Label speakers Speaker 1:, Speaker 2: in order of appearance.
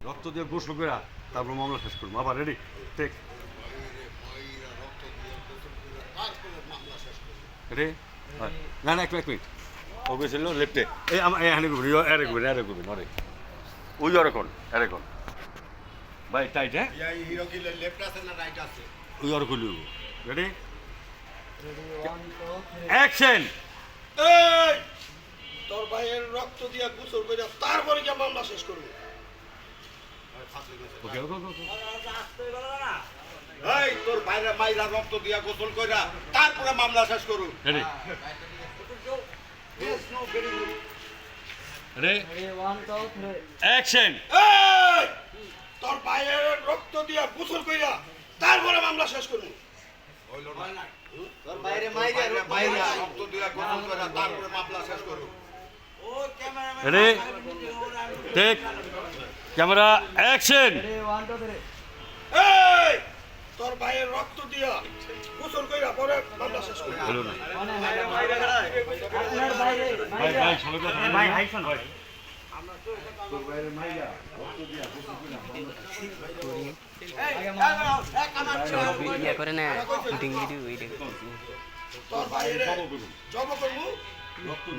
Speaker 1: রক্ত দিয়ে গোসল করে তারপর মামলা শেষ করবো। আবার রেডি ঠিক রেডি। না না, এক মিনিট। ও গেছিল লেফটে। এই আমার এখানে ঘুরি, এরে ঘুরি, এরে ঘুরি, নরে ওই অরকন এরকন ভাই টাইট। হ্যাঁ ওই অরকন রেডি অ্যাকশন।
Speaker 2: এই তোর ভাইয়ের রক্ত দিয়া গোসল করে তারপরে কি মামলা শেষ করবি?
Speaker 1: ওকে ওকে ওকে।
Speaker 2: এই তোর ভাইয়ের মাইরা রক্ত দিয়া গোসল করে তারপরে মামলা শেষ করু।
Speaker 1: Ready ready action.
Speaker 2: এই তোর ভাইয়ের রক্ত দিয়া গোসল করে তারপরে মামলা শেষ করবি। তোর ভাইয়ের মাইরা রক্ত দিয়া গোসল করে তারপরে মামলা শেষ করু।
Speaker 1: Ready take camera action.
Speaker 2: এই তোর ভাইয়ের রক্ত দিয়া গোসল করে পরে মামলা শেষ করবি।
Speaker 1: হলো না ভাই ভাই সবাই কথা ভাই হাইফান ভাই তোর বাইরে মাইয়া রক্ত দিয়া গোসল করে
Speaker 3: ইয়া করে না শুটিং ভিডিও
Speaker 2: তোর ভাইয়ের জব করবো।